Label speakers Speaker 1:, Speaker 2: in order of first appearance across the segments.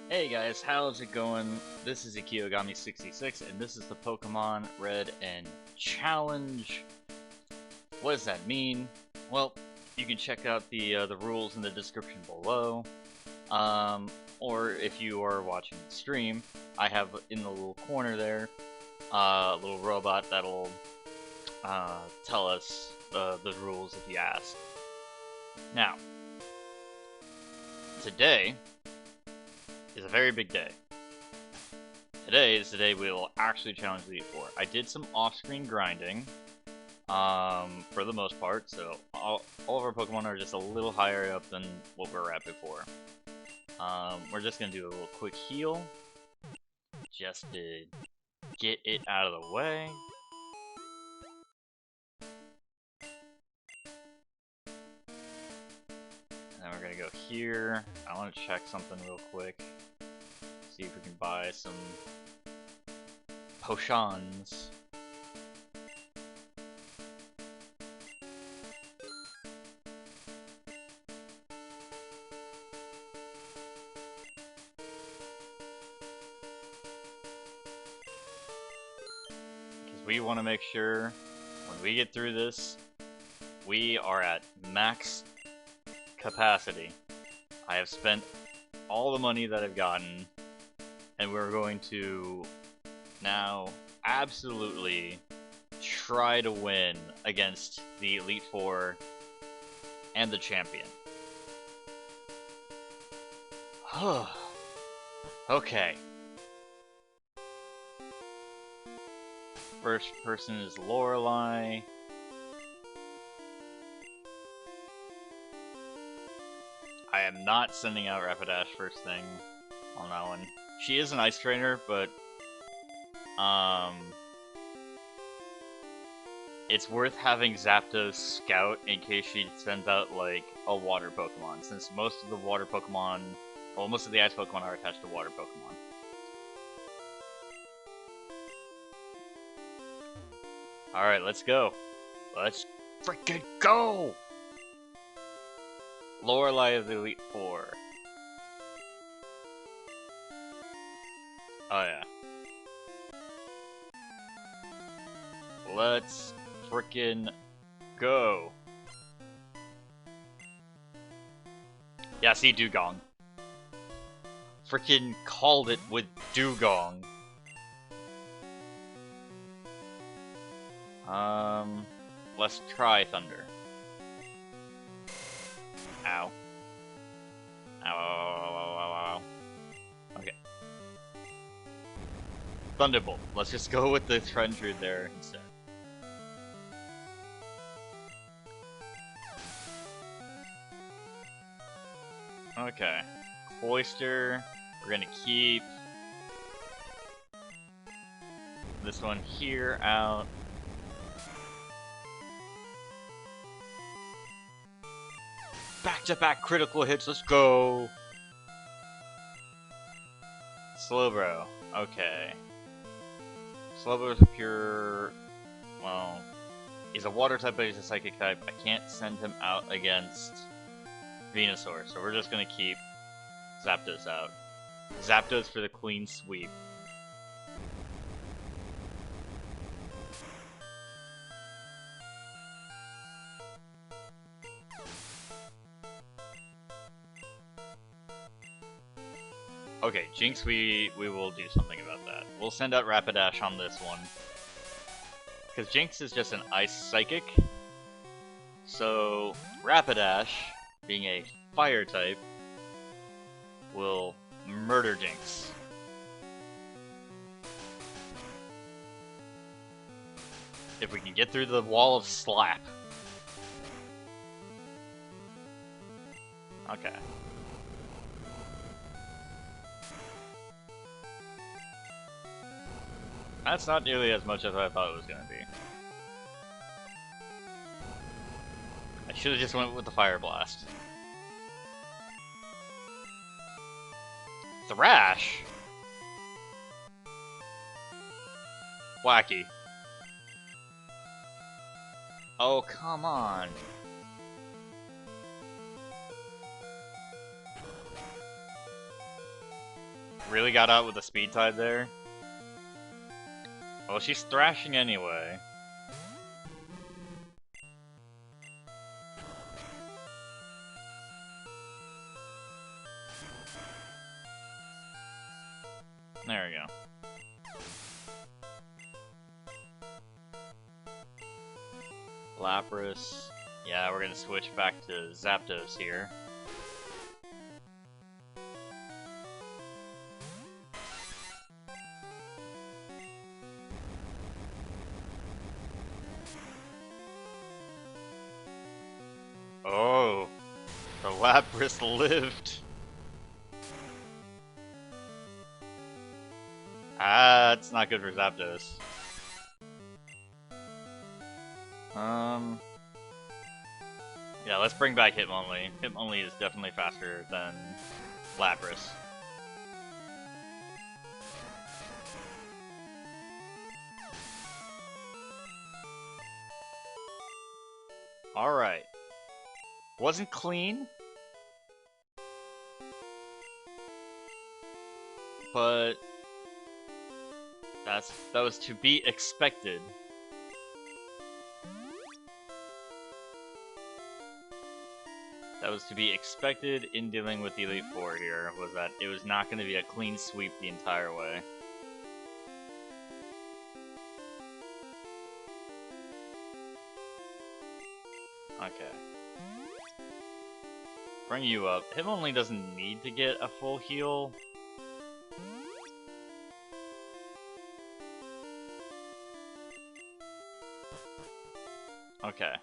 Speaker 1: Hey guys, how's it going? This is Ikiyogami66, and this is the Pokemon Red and Challenge. What does that mean? Well, you can check out the rules in the description below. Or if you are watching the stream, I have in the little corner there a little robot that'll tell us the rules if you ask. Now, today is a very big day. Today is the day we will actually challenge the Elite Four. I did some off-screen grinding, for the most part, so all of our Pokemon are just a little higher up than what we were at before. We're just gonna do a little quick heal, just to get it out of the way. And then we're gonna go here. I want to check something real quick. See if we can buy some potions. Because we want to make sure when we get through this, we are at max capacity. I have spent all the money that I've gotten, and we're going to now absolutely try to win against the Elite Four and the champion. Okay. First person is Lorelei. I am not sending out Rapidash first thing on that one. She is an ice trainer, but it's worth having Zapdos scout in case she sends out like a water Pokemon, since most of the water Pokemon, well, most of the ice Pokemon are attached to water Pokemon. Alright, let's go. Let's freaking go! Lorelei of the Elite Four. Oh yeah. Let's frickin' go. Yeah, see, Dugong. Frickin' called it with Dugong. Let's try Thunder. Ow. Ow, ow, ow, ow, ow. Okay. Thunderbolt. Let's just go with the Trendrude there instead. Okay. Cloyster. We're gonna keep this one here out. Back-to-back critical hits, let's go! Slowbro. Okay. Slowbro is a pure... well... he's a water type, but he's a psychic type. I can't send him out against Venusaur, so we're just gonna keep Zapdos out. Zapdos for the clean sweep. Okay, Jinx, we will do something about that. We'll send out Rapidash on this one. Because Jinx is just an ice psychic. So, Rapidash, being a fire type, will murder Jinx. If we can get through the wall of slap. Okay. That's not nearly as much as I thought it was gonna be. I should have just went with the Fire Blast. Thrash? Wacky. Oh, come on. Really got out with the speed tide there. Well, she's thrashing anyway. There we go. Lapras. Yeah, we're gonna switch back to Zapdos here. Oh, the Lapras lived. Ah, it's not good for Zapdos. Yeah, let's bring back Hitmonlee. Hitmonlee is definitely faster than Lapras. Alright. Wasn't clean, but that was to be expected. That was to be expected in dealing with the Elite Four here, was that it was not going to be a clean sweep the entire way. Okay. Bring you up. Hitmonlee doesn't need to get a full heal. Okay.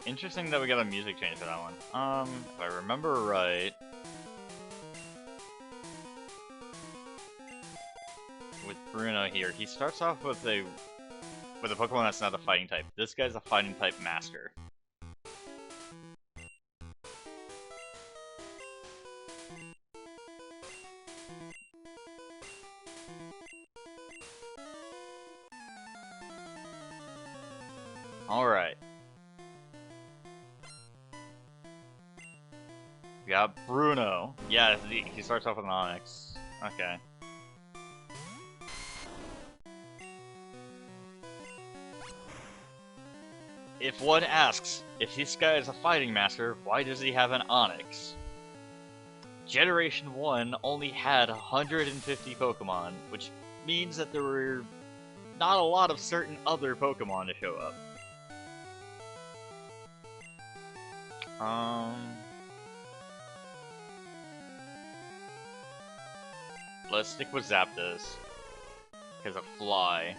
Speaker 1: Interesting that we got a music change for that one. If I remember right, with Bruno here, he starts off with a Pokemon that's not a fighting type. This guy's a fighting type master. Alright. We got Bruno. Yeah, he starts off with an Onix. Okay. If one asks, if this guy is a fighting master, why does he have an Onix? Generation 1 only had 150 Pokemon, which means that there were not a lot of certain other Pokemon to show up. Let's stick with Zapdos, because of Fly.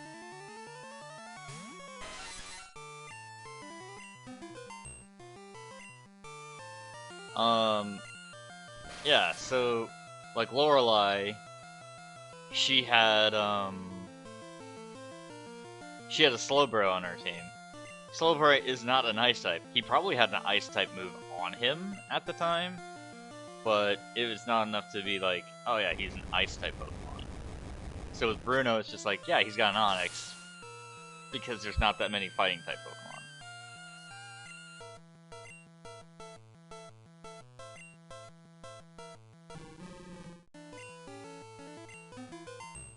Speaker 1: Yeah, so, like Lorelei, she had a Slowbro on her team. Slowbro is not an Ice type. He probably had an Ice type move on him at the time, but it was not enough to be like, oh yeah, he's an Ice type Pokemon. So with Bruno, it's just like, yeah, he's got an Onix, because there's not that many fighting type Pokemon.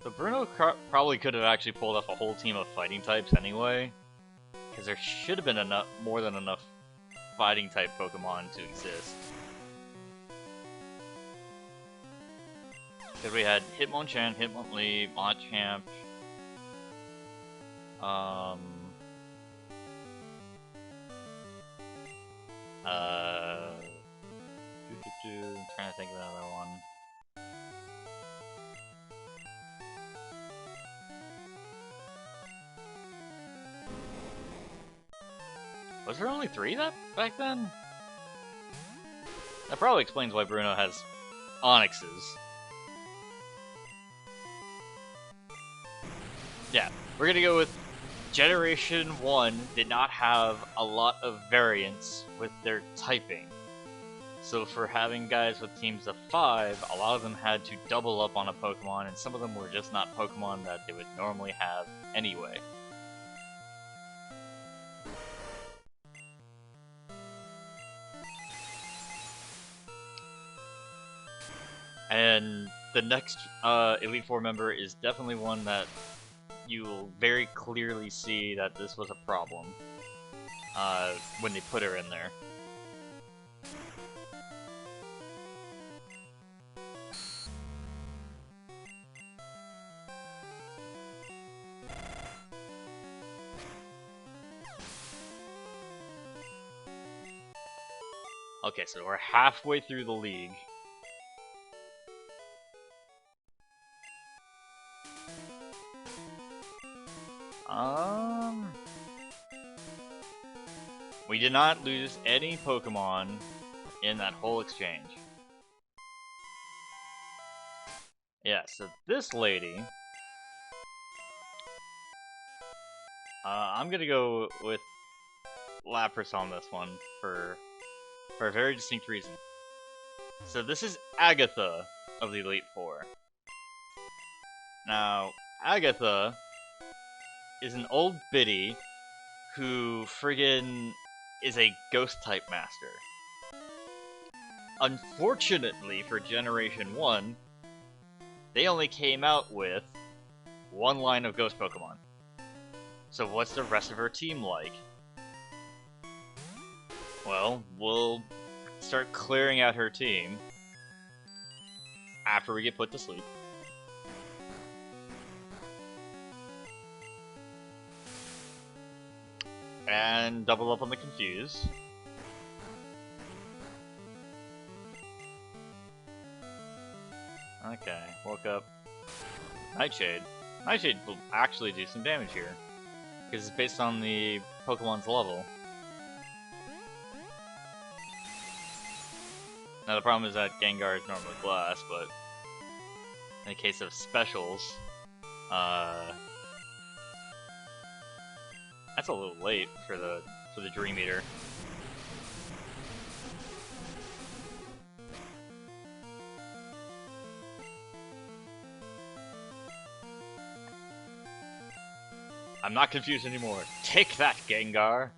Speaker 1: So Bruno probably could have actually pulled off a whole team of fighting types anyway, because there should have been more than enough fighting type Pokemon to exist. Because we had Hitmonchan, Hitmonlee, Machamp, I'm trying to think of another one. Was there only 3 back then? That probably explains why Bruno has Onixes. Yeah, we're gonna go with Generation 1 did not have a lot of variance with their typing. So for having guys with teams of 5, a lot of them had to double up on a Pokemon, and some of them were just not Pokemon that they would normally have anyway. And the next Elite Four member is definitely one that you will very clearly see that this was a problem when they put her in there. Okay, so we're halfway through the league. We did not lose any Pokemon in that whole exchange. Yeah, so this lady... I'm gonna go with Lapras on this one for a very distinct reason. So this is Agatha of the Elite Four. Now, Agatha is an old biddy who friggin' is a Ghost-type master. Unfortunately for Generation 1, they only came out with one line of Ghost Pokemon. So what's the rest of her team like? Well, we'll start clearing out her team after we get put to sleep. And double up on the Confuse. Okay, woke up. Nightshade. Nightshade will actually do some damage here, because it's based on the Pokemon's level. Now the problem is that Gengar is normally glass, but in the case of specials, that's a little late for the Dream Eater. I'm not confused anymore. Take that, Gengar!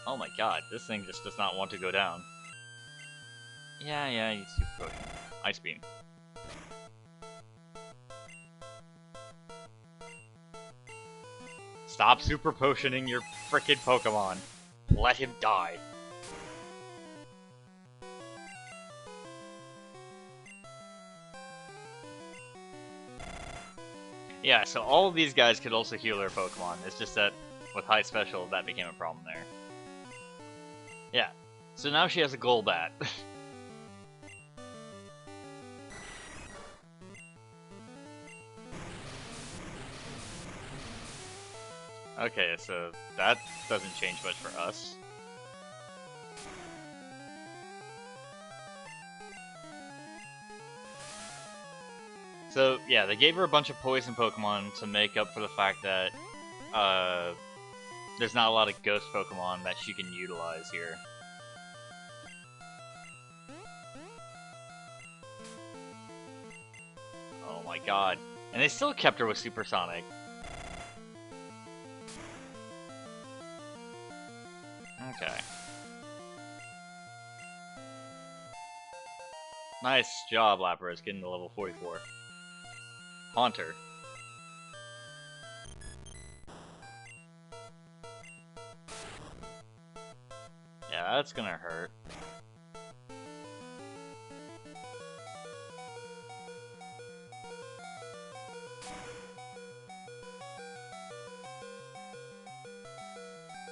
Speaker 1: Oh my god, this thing just does not want to go down. Yeah, you Super Potion. Ice Beam. Stop Super Potioning your frickin' Pokemon. Let him die. Yeah, so all of these guys could also heal their Pokemon. It's just that with High Special, that became a problem there. Yeah, so now she has a Golbat. Okay, so that doesn't change much for us. So, yeah, they gave her a bunch of poison Pokemon to make up for the fact that there's not a lot of ghost Pokemon that she can utilize here. Oh my god. And they still kept her with Supersonic. Okay. Nice job, Lapras, getting to level 44. Haunter. Yeah, that's gonna hurt.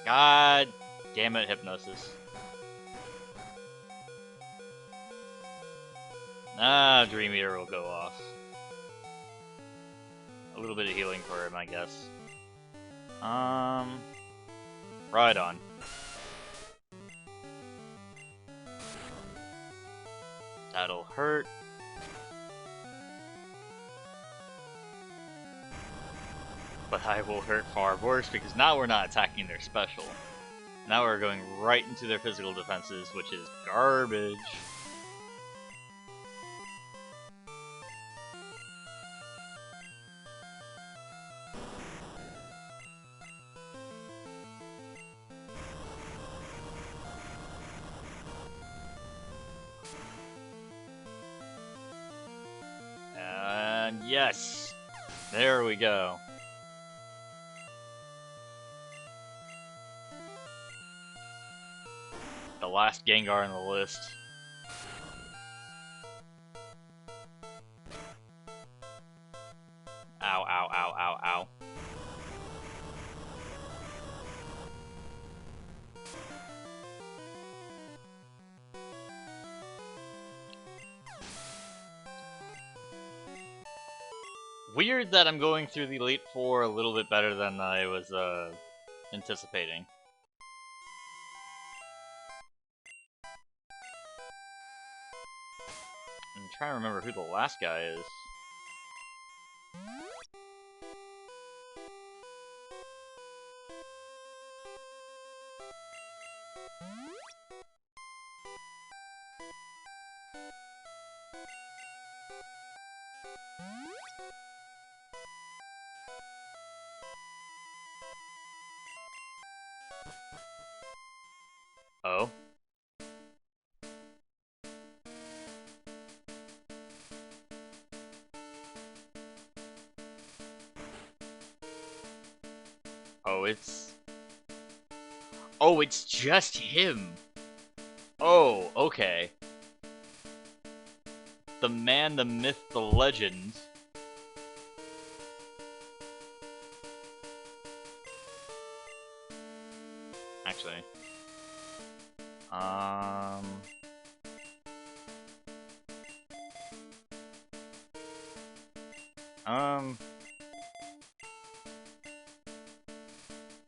Speaker 1: God damn it, Hypnosis. Ah, Dream Eater will go off. A little bit of healing for him, I guess. Right on. That'll hurt. But I will hurt far worse because now we're not attacking their special. Now we're going right into their physical defenses, which is garbage. Yes! There we go. The last Gengar on the list. Ow, ow, ow, ow, ow. Weird that I'm going through the Elite Four a little bit better than I was anticipating. I'm trying to remember who the last guy is. Oh. Oh, it's... Oh, it's just him! Oh, okay. The man, the myth, the legend. Actually.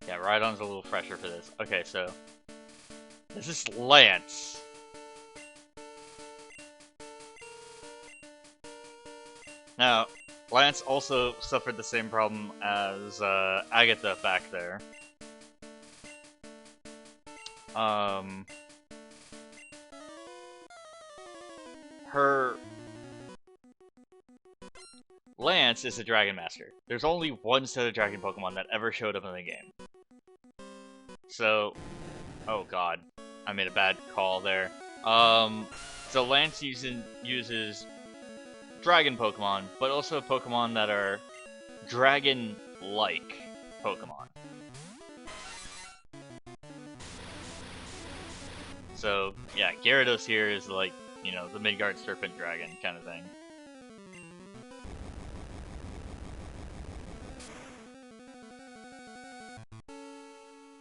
Speaker 1: Yeah, Rhydon's a little fresher for this. Okay, so... This is Lance. Now, Lance also suffered the same problem as Agatha back there. Lance is a Dragon Master. There's only one set of Dragon Pokemon that ever showed up in the game. So, oh god, I made a bad call there. So Lance uses Dragon Pokemon, but also Pokemon that are Dragon-like Pokemon. So, yeah, Gyarados here is like, you know, the Midgard Serpent Dragon kind of thing.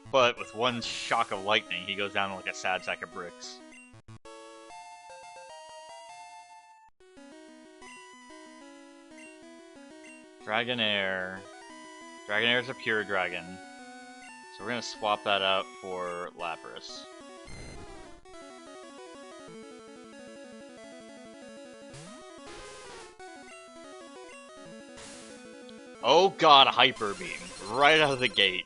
Speaker 1: But with one shock of lightning, he goes down like a sad sack of bricks. Dragonair. Dragonair is a pure dragon. So we're gonna swap that out for Lapras. Oh god, Hyper Beam. Right out of the gate.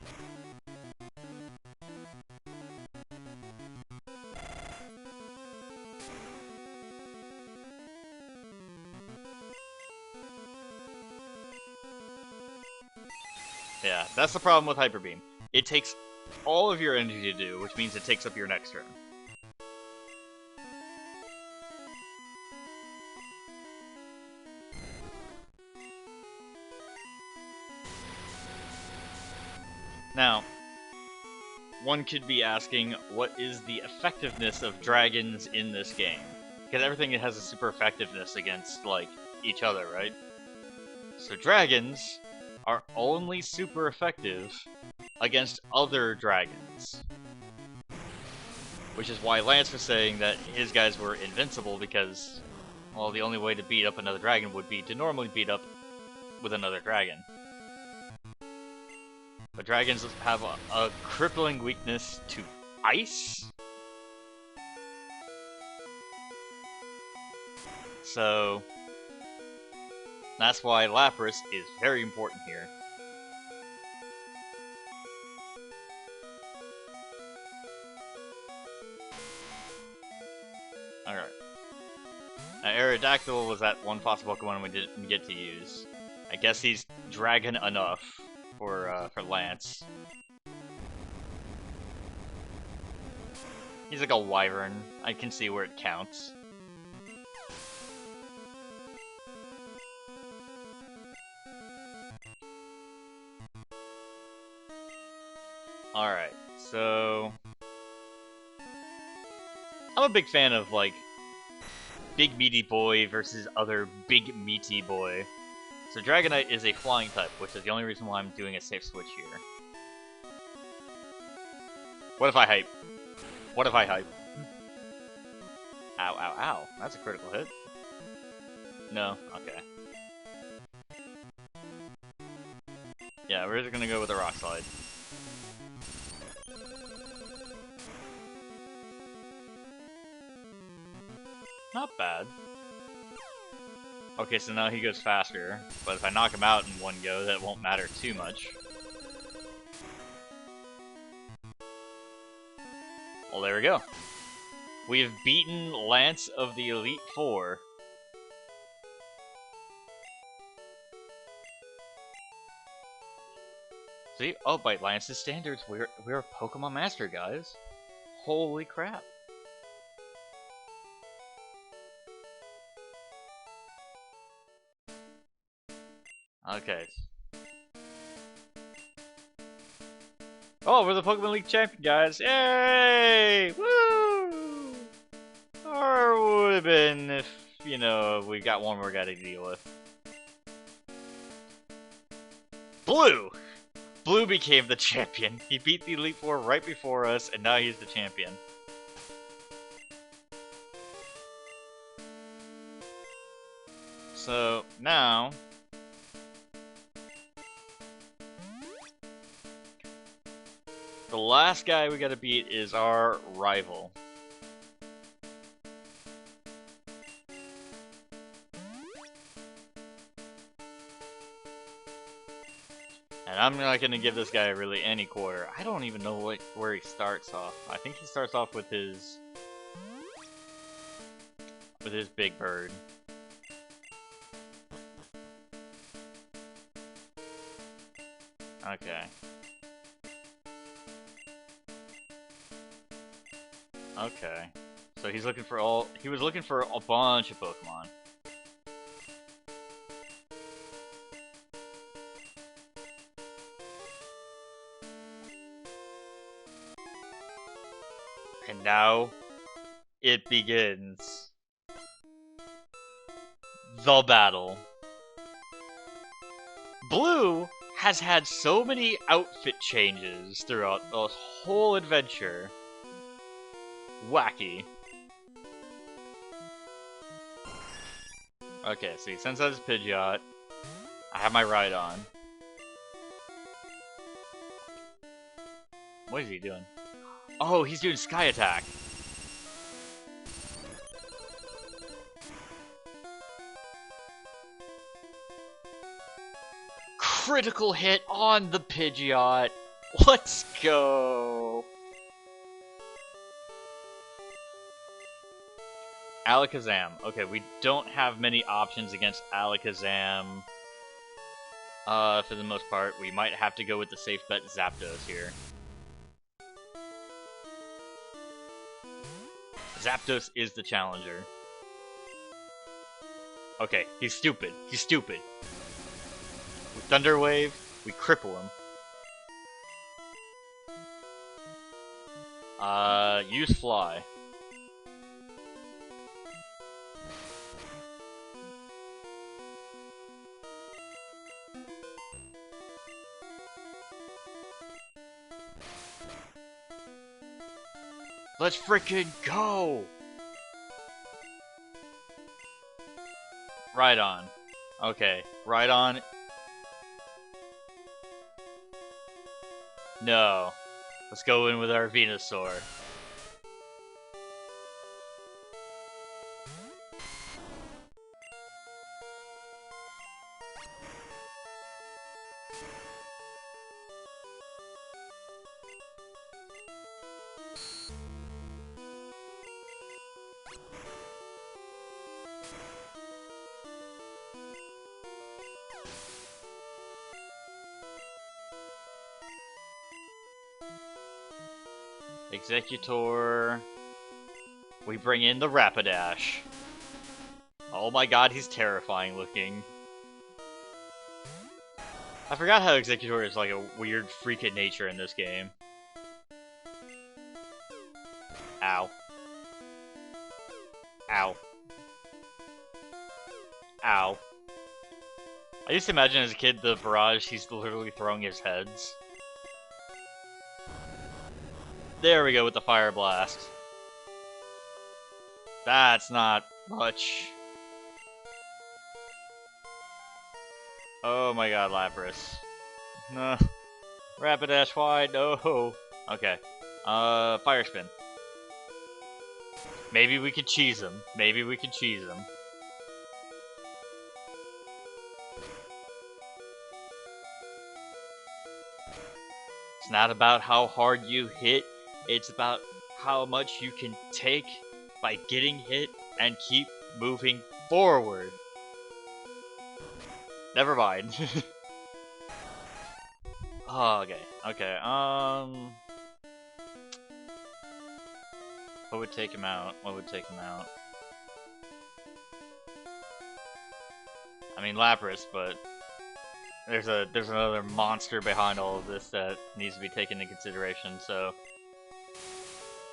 Speaker 1: Yeah, that's the problem with Hyper Beam. It takes all of your energy to do, which means it takes up your next turn. Now, one could be asking, what is the effectiveness of dragons in this game? Because everything has a super effectiveness against, like, each other, right? So dragons are only super effective against other dragons. Which is why Lance was saying that his guys were invincible because, well, the only way to beat up another dragon would be to normally beat up with another dragon. But dragons have a crippling weakness to ice? So, that's why Lapras is very important here. Alright. Now, Aerodactyl was that one fossil Pokemon we didn't get to use. I guess he's dragon enough for Lance. He's like a wyvern. I can see where it counts. so I'm a big fan of like big meaty boy versus other big meaty boy. So Dragonite is a flying type, which is the only reason why I'm doing a safe switch here. What if I hype? What if I hype? Ow, ow, ow. That's a critical hit. No? Okay. Yeah, we're just gonna go with a Rock Slide. Not bad. Okay, so now he goes faster, but if I knock him out in one go, that won't matter too much. Well, there we go. We have beaten Lance of the Elite Four. See? Oh, by Lance's standards, we're a Pokemon Master, guys. Holy crap. Okay. Oh, we're the Pokemon League champion, guys! Yay! Woo! Or would have been if, you know, we got one more guy to deal with. Blue! Blue became the champion. He beat the Elite Four right before us, and now he's the champion. So, now... the last guy we gotta beat is our rival. And I'm not gonna give this guy really any quarter. I don't even know where he starts off. I think he starts off with his big bird. Okay. Okay. So he was looking for a bunch of Pokemon. And now it begins. The battle. Blue has had so many outfit changes throughout the whole adventure. Wacky. Okay, so he sends out his Pidgeot. I have my ride on. What is he doing? Oh, he's doing Sky Attack. Critical hit on the Pidgeot. Let's go. Alakazam. Okay, we don't have many options against Alakazam. For the most part, we might have to go with the safe bet Zapdos here. Zapdos is the challenger. Okay, he's stupid. He's stupid. With Thunder Wave, we cripple him. Use Fly. Let's freaking go! Right on. Okay, right on. No. Let's go in with our Venusaur. Executor. We bring in the Rapidash. Oh my god, he's terrifying looking. I forgot how Executor is like a weird freak of nature in this game. Ow. Ow. Ow. I used to imagine as a kid the barrage, he's literally throwing his heads. There we go with the fire blast. That's not much. Oh my god, Lapras. No. Rapidash wide, no. Okay. Fire spin. Maybe we could cheese him. Maybe we could cheese him. It's not about how hard you hit, it's about how much you can take by getting hit and keep moving forward. Never mind. Oh, okay. What would take him out? I mean, Lapras, but there's another monster behind all of this that needs to be taken into consideration, so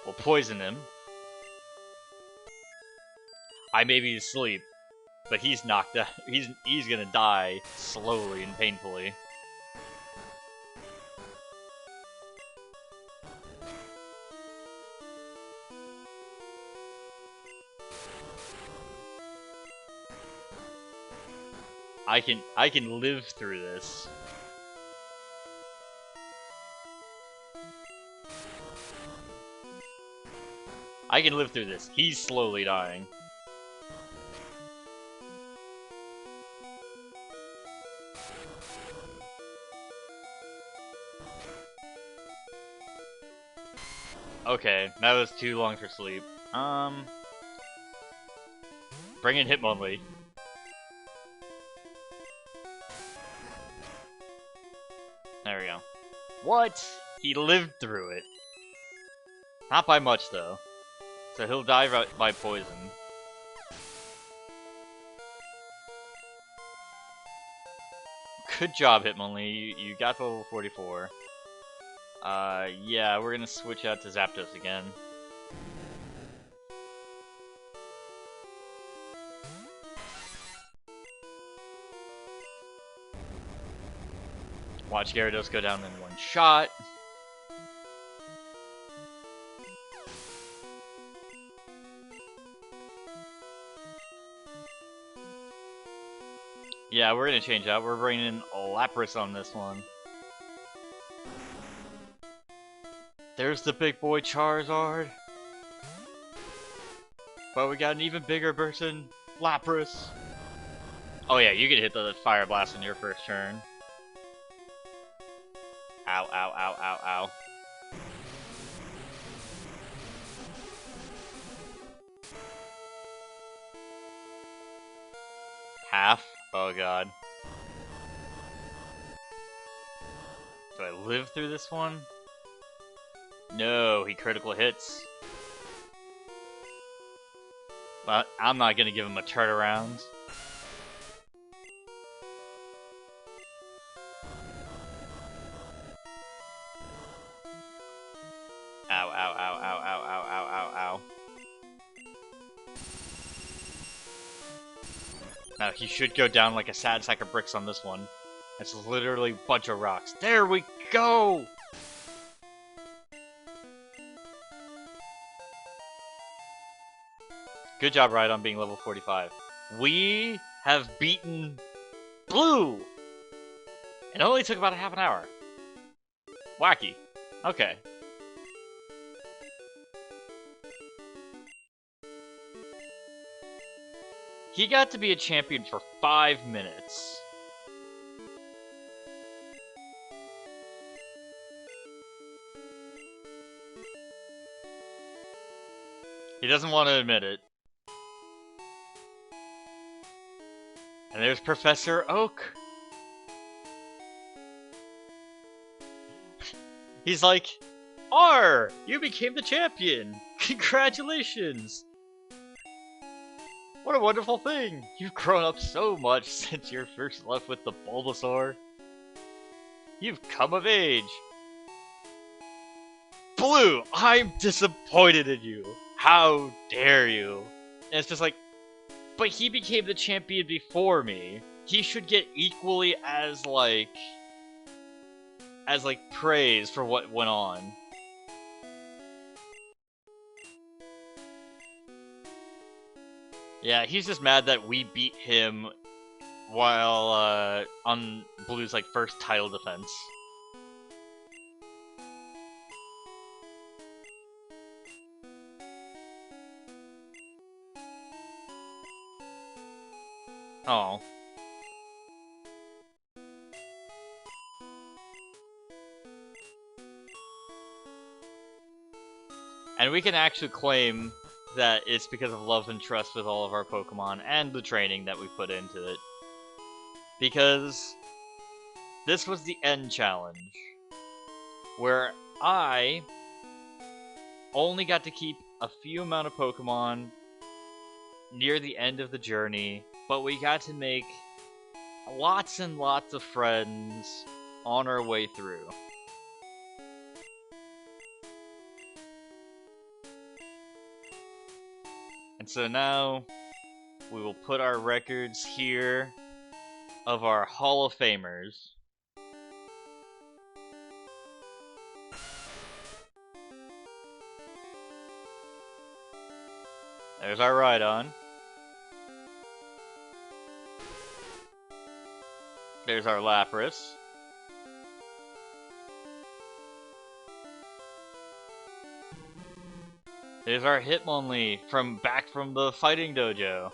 Speaker 1: we'll poison him. I may be asleep, but he's knocked out. He's gonna die slowly and painfully. I can live through this. I can live through this. He's slowly dying. Okay, that was too long for sleep. Bring in Hitmonlee. There we go. What? He lived through it. Not by much, though. So he'll die by poison. Good job, Hitmonlee. You got to level 44. Yeah, we're gonna switch out to Zapdos again. Watch Gyarados go down in one shot. Yeah, we're gonna change out. We're bringing in Lapras on this one. There's the big boy Charizard. But we got an even bigger person, Lapras. Oh yeah, you can hit the Fire Blast in your first turn. Ow, ow, ow, ow, ow. Half? Oh god. Do I live through this one? No, he critical hits. But I'm not gonna give him a turnaround. Ow, ow, ow, ow, ow, ow, ow, ow, ow. Now he should go down like a sad sack of bricks on this one. It's literally a bunch of rocks. There we go! Good job, Rhydon, being level 45. We have beaten Blue! It only took about a half an hour. Wacky. Okay. He got to be a champion for 5 minutes. He doesn't want to admit it. And there's Professor Oak. He's like, R, you became the champion. Congratulations. What a wonderful thing! You've grown up so much since you first left with the Bulbasaur. You've come of age. Blue, I'm disappointed in you. How dare you? And it's just like, but he became the champion before me. He should get equally as praise for what went on. Yeah, he's just mad that we beat him while on Blue's first title defense. Oh. And we can actually claim that it's because of love and trust with all of our Pokemon and the training that we put into it. Because this was the end challenge, where I only got to keep a few amount of Pokemon near the end of the journey, but we got to make lots and lots of friends on our way through. And so now we will put our records here of our Hall of Famers. There's our Rhydon. There's our Lapras. There's our Hitmonlee back from the fighting dojo.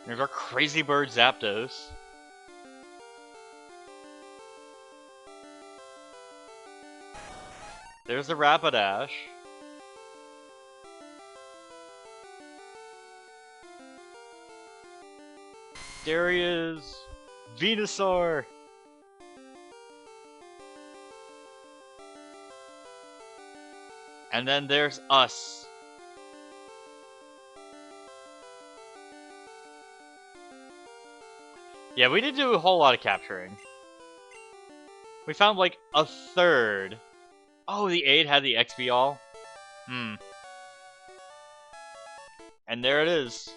Speaker 1: There's our Crazy Bird Zapdos. There's the Rapidash. There he is! Venusaur! And then there's us. Yeah, we did do a whole lot of capturing. We found like a third. Oh, the 8 had the XP all? Hmm. And there it is.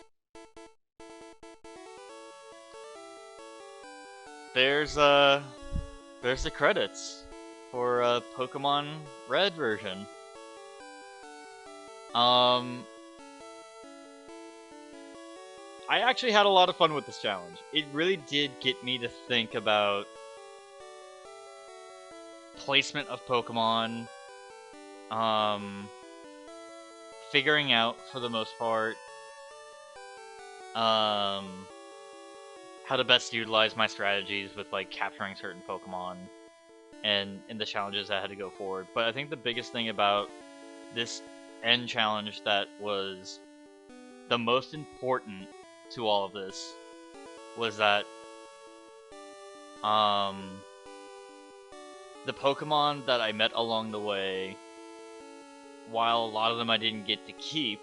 Speaker 1: There's the credits for Pokemon Red version. I actually had a lot of fun with this challenge. It really did get me to think about placement of Pokemon, figuring out, for the most part, how to best utilize my strategies with capturing certain Pokemon and in the challenges I had to go forward. But I think the biggest thing about this end challenge that was the most important to all of this was that the Pokemon that I met along the way, while a lot of them I didn't get to keep,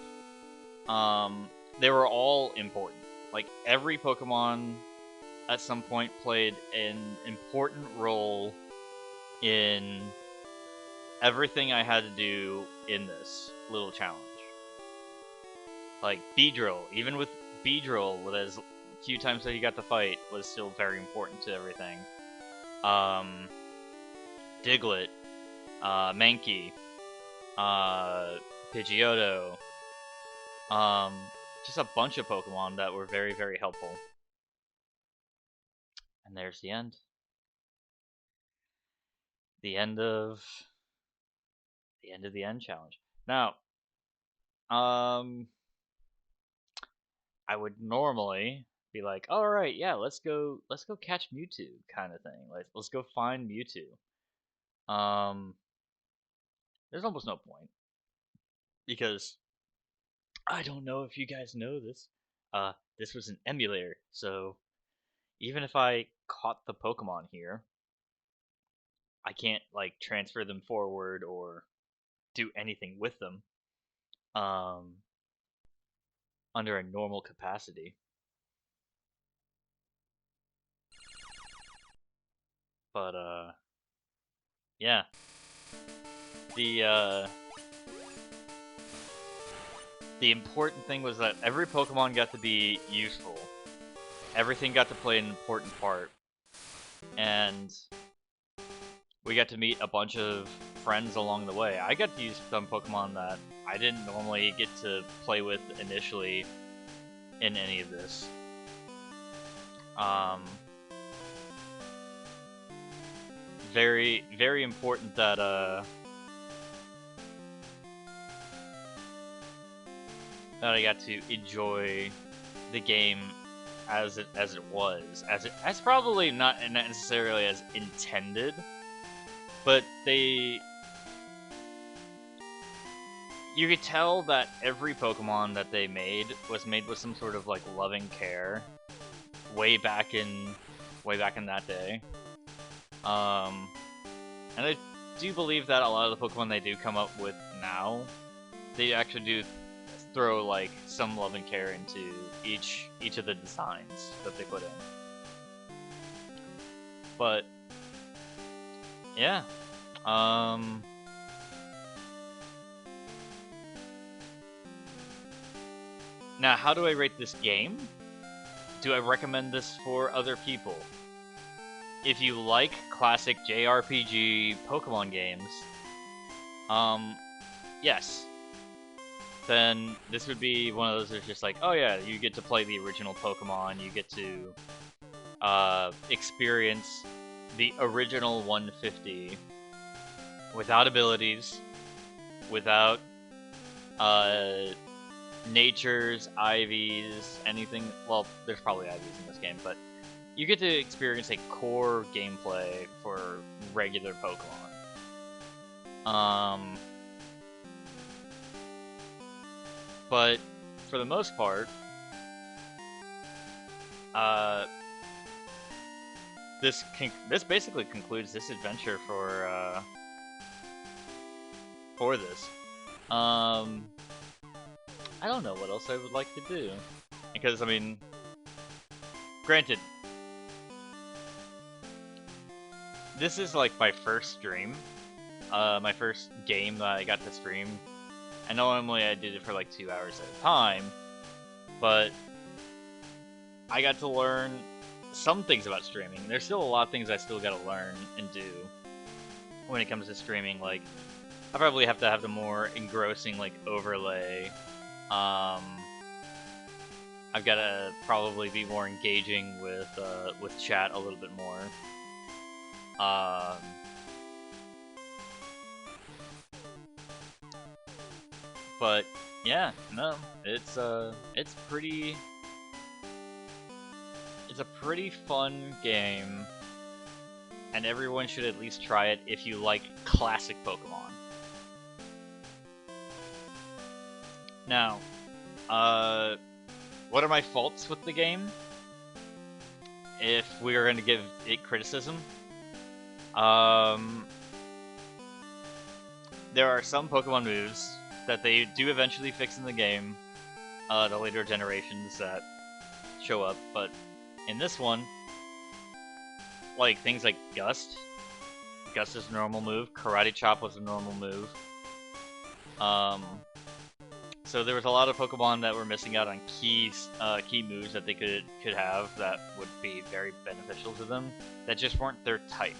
Speaker 1: they were all important. Like, every Pokemon at some point played an important role in everything I had to do in this little challenge. Like, Beedrill, even with Beedrill, with as few times that he got to fight, was still very important to everything. Diglett, Mankey, Pidgeotto, just a bunch of Pokemon that were very, very helpful. And there's the end. The end of the end challenge. Now, I would normally be like, all right, yeah, let's go catch Mewtwo, kind of thing. Let's go find Mewtwo. There's almost no point because I don't know if you guys know this. This was an emulator, so even if I caught the Pokemon here, I can't transfer them forward or do anything with them. Under a normal capacity. But yeah, the the important thing was that every Pokemon got to be useful. Everything got to play an important part, and we got to meet a bunch of friends along the way. I got to use some Pokemon that I didn't normally get to play with initially in any of this. Very, very important that that I got to enjoy the game as it was, as probably not necessarily as intended, but you could tell that every Pokemon that they made was made with some sort of like loving care way back in that day. And I do believe that a lot of the Pokemon they do come up with now, they actually do throw like some love and care into each of the designs that they put in. But yeah, now how do I rate this game? Do I recommend this for other people? If you like classic JRPG Pokemon games, yes. Then this would be one of those that's just like, oh yeah, you get to play the original Pokemon, you get to experience the original 150 without abilities, without natures, IVs, anything. Well, there's probably IVs in this game, but you get to experience a core gameplay for regular Pokemon. But for the most part, this basically concludes this adventure for this. I don't know what else I would like to do, because I mean, granted, this is like my first stream, my first game that I got to stream. And normally I did it for like 2 hours at a time, but I got to learn some things about streaming. There's still a lot of things I still gotta learn and do when it comes to streaming. Like, I probably have to have the more engrossing like overlay. I've gotta probably be more engaging with chat a little bit more. But yeah, no, it's a pretty fun game, and everyone should at least try it if you like classic Pokemon. Now, what are my faults with the game? If we are going to give it criticism, there are some Pokemon moves that they do eventually fix in the game, the later generations that show up, but in this one, like things like Gust is a normal move, Karate Chop was a normal move. So there was a lot of Pokemon that were missing out on key moves that they could have that would be very beneficial to them, that just weren't their type.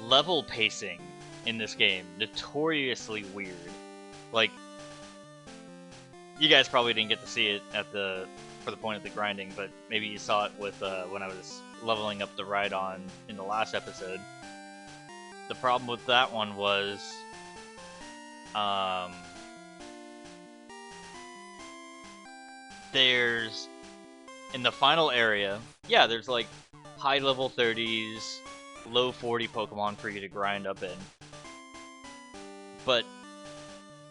Speaker 1: Level pacing in this game, notoriously weird. Like, you guys probably didn't get to see it for the point of the grinding, but maybe you saw it with when I was leveling up the Rhydon in the last episode. The problem with that one was there's in the final area, yeah, there's like high level 30s, low 40 Pokemon for you to grind up in. But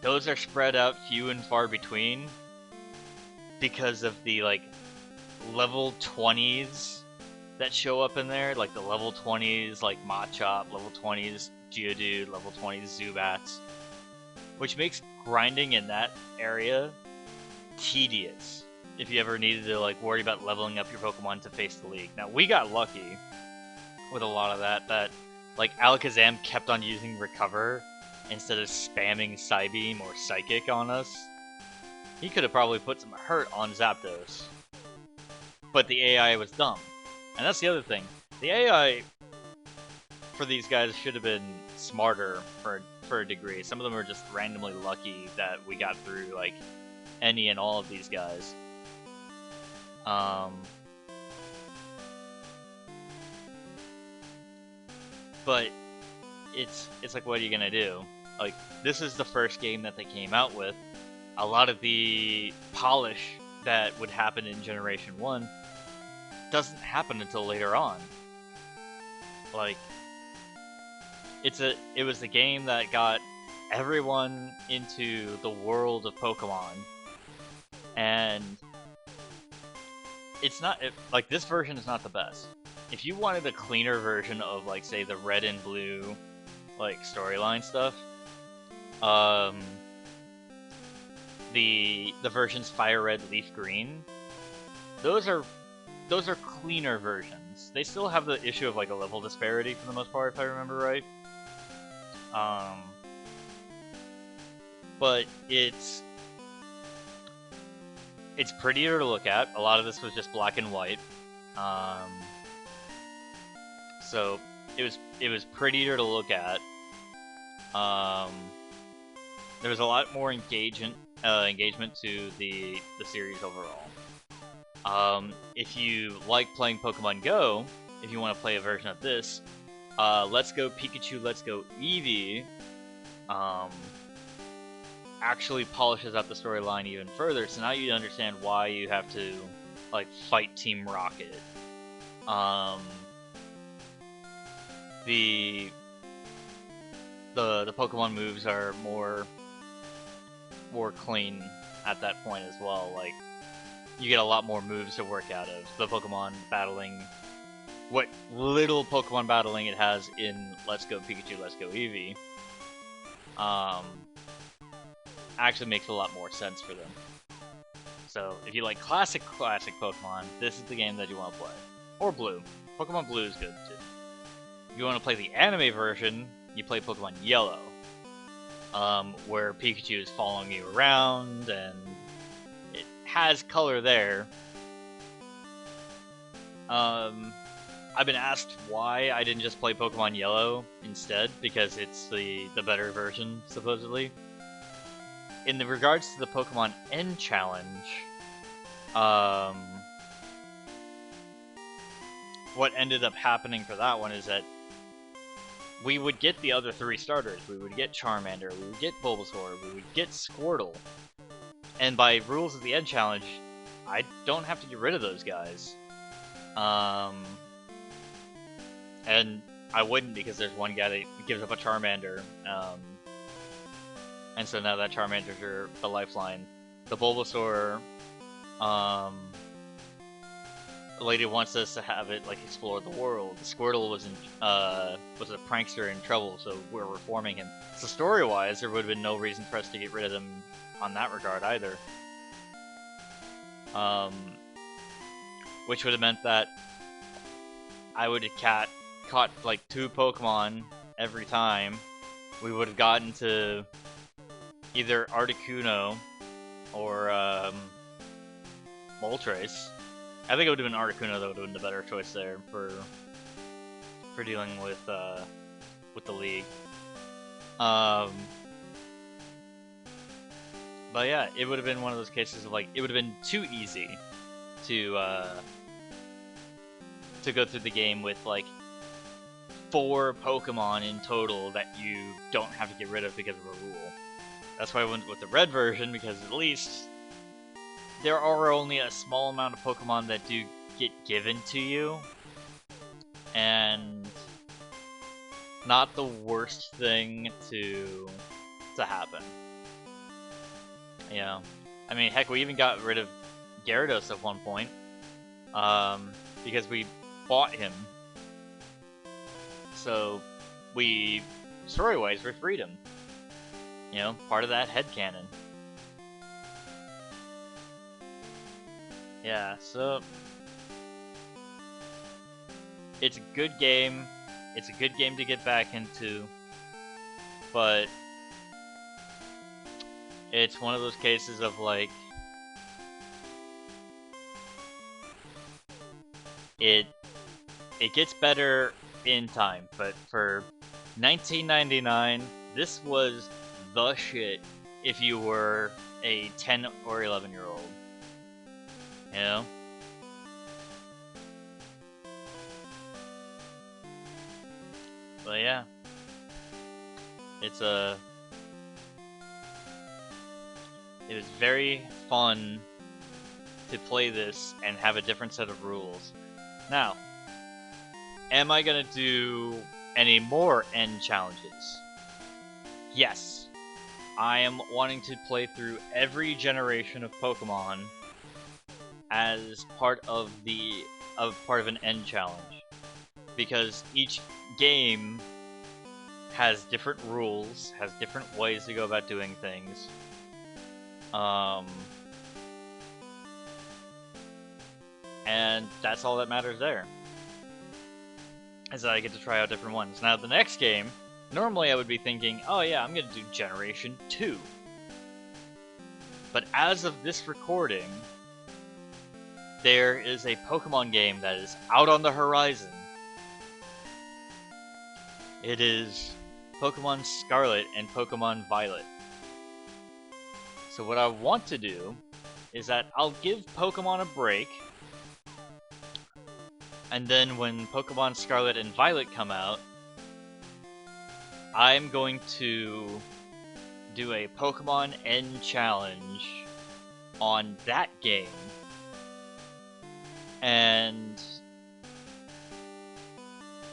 Speaker 1: those are spread out few and far between because of the like level 20s that show up in there, like the level 20s like Machop, level 20s Geodude, level 20s Zubats, which makes grinding in that area tedious. if you ever needed to like worry about leveling up your Pokemon to face the League. Now we got lucky with a lot of that. That like Alakazam kept on using Recover instead of spamming Psybeam or Psychic on us. He could have probably put some hurt on Zapdos, but the AI was dumb, and that's the other thing. The AI for these guys should have been smarter for a degree. Some of them are just randomly lucky that we got through like any and all of these guys. But it's like, what are you gonna do? Like, this is the first game that they came out with. A lot of the polish that would happen in Generation 1 doesn't happen until later on. Like, it was the game that got everyone into the world of Pokemon, and it's not like this version is not the best. If you wanted a cleaner version of like say the red and blue like storyline stuff, the versions Fire Red, Leaf Green, those are cleaner versions. They still have the issue of like a level disparity for the most part, if I remember right. But it's prettier to look at. A lot of this was just black and white. So it was prettier to look at. There was a lot more engagement to the series overall. If you like playing Pokemon Go, if you want to play a version of this, Let's Go Pikachu, Let's Go Eevee, actually polishes out the storyline even further. So now you understand why you have to like fight Team Rocket. The Pokemon moves are more clean at that point as well. Like, you get a lot more moves to work out of. The Pokemon battling, what little Pokemon battling it has in Let's Go Pikachu, Let's Go Eevee, actually makes a lot more sense for them. So if you like classic Pokemon, this is the game that you want to play. Or Blue. Pokemon Blue is good too. If you want to play the anime version, you play Pokemon Yellow, where Pikachu is following you around, and it has color there. I've been asked why I didn't just play Pokemon Yellow instead, because it's the better version, supposedly. In the regards to the Pokemon N Challenge, what ended up happening for that one is that we would get the other three starters. We would get Charmander, we would get Bulbasaur, we would get Squirtle. And by rules of the End Challenge, I don't have to get rid of those guys. And I wouldn't, because there's one guy that gives up a Charmander. And so now that Charmander's the lifeline. The Bulbasaur, the lady wants us to have it like explore the world. Squirtle was a prankster in trouble, so we're reforming him. So story-wise, there would have been no reason for us to get rid of him on that regard either. Which would have meant that I would have caught like 2 Pokemon every time. We would have gotten to either Articuno or Moltres. I think it would have been Articuno that would have been the better choice there for dealing with the League. But yeah, it would have been one of those cases of like, it would have been too easy to go through the game with like 4 Pokemon in total that you don't have to get rid of because of a rule. That's why I went with the red version, because at least there are only a small amount of Pokemon that do get given to you, and not the worst thing to happen. Yeah, I mean, heck, we even got rid of Gyarados at one point, because we bought him. So we, story-wise, we freed him. You know, part of that headcanon. yeah, so it's a good game. It's a good game to get back into, but it's one of those cases of like it gets better in time, but for 1999, this was the shit if you were a 10 or 11-year-old. You know? But yeah. It's it was very fun to play this and have a different set of rules. Now, am I gonna do any more end challenges? Yes. I am wanting to play through every generation of Pokemon as part of an end challenge, because each game has different rules, has different ways to go about doing things. And that's all that matters there, is that I get to try out different ones. Now, the next game, normally I would be thinking, oh yeah, I'm gonna do Generation 2. But as of this recording, there is a Pokemon game that is out on the horizon. It is Pokemon Scarlet and Pokemon Violet. So what I want to do is that I'll give Pokemon a break, and then when Pokemon Scarlet and Violet come out, I'm going to do a Pokemon End Challenge on that game, and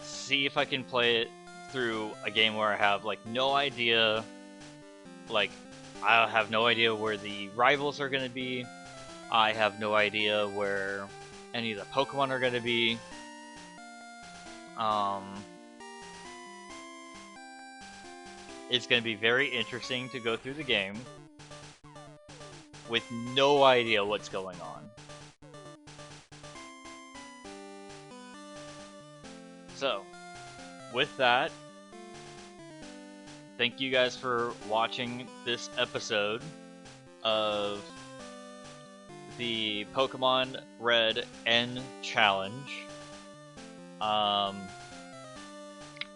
Speaker 1: see if I can play it through a game where I have like no idea, like I have no idea where the rivals are going to be. I have no idea where any of the Pokemon are going to be. It's going to be very interesting to go through the game with no idea what's going on. So, with that, thank you guys for watching this episode of the Pokemon Red N Challenge.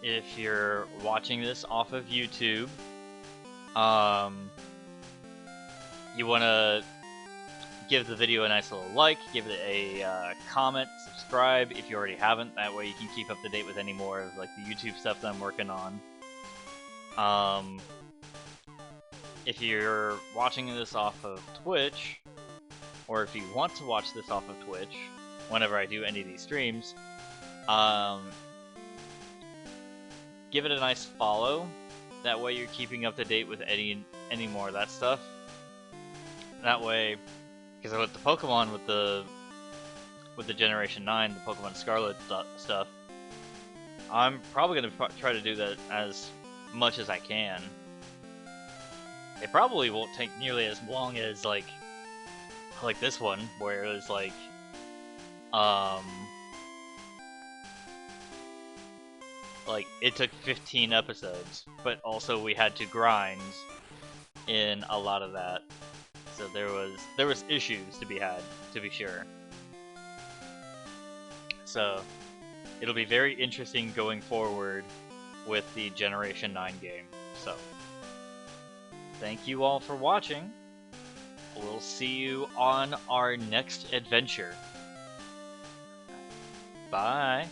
Speaker 1: If you're watching this off of YouTube, you want to give the video a nice little like, give it a comment, subscribe if you already haven't. That way you can keep up to date with any more of like the YouTube stuff that I'm working on. If you're watching this off of Twitch, or if you want to watch this off of Twitch, whenever I do any of these streams, give it a nice follow. That way you're keeping up to date with any more of that stuff. That way, because with the Pokemon, with the Generation 9, the Pokemon Scarlet stuff, I'm probably going to try to do that as much as I can. It probably won't take nearly as long as like this one, where it was like it took 15 episodes, but also we had to grind in a lot of that. So there was issues to be had, to be sure. So it'll be very interesting going forward with the Generation 9 game. So thank you all for watching. We'll see you on our next adventure. Bye.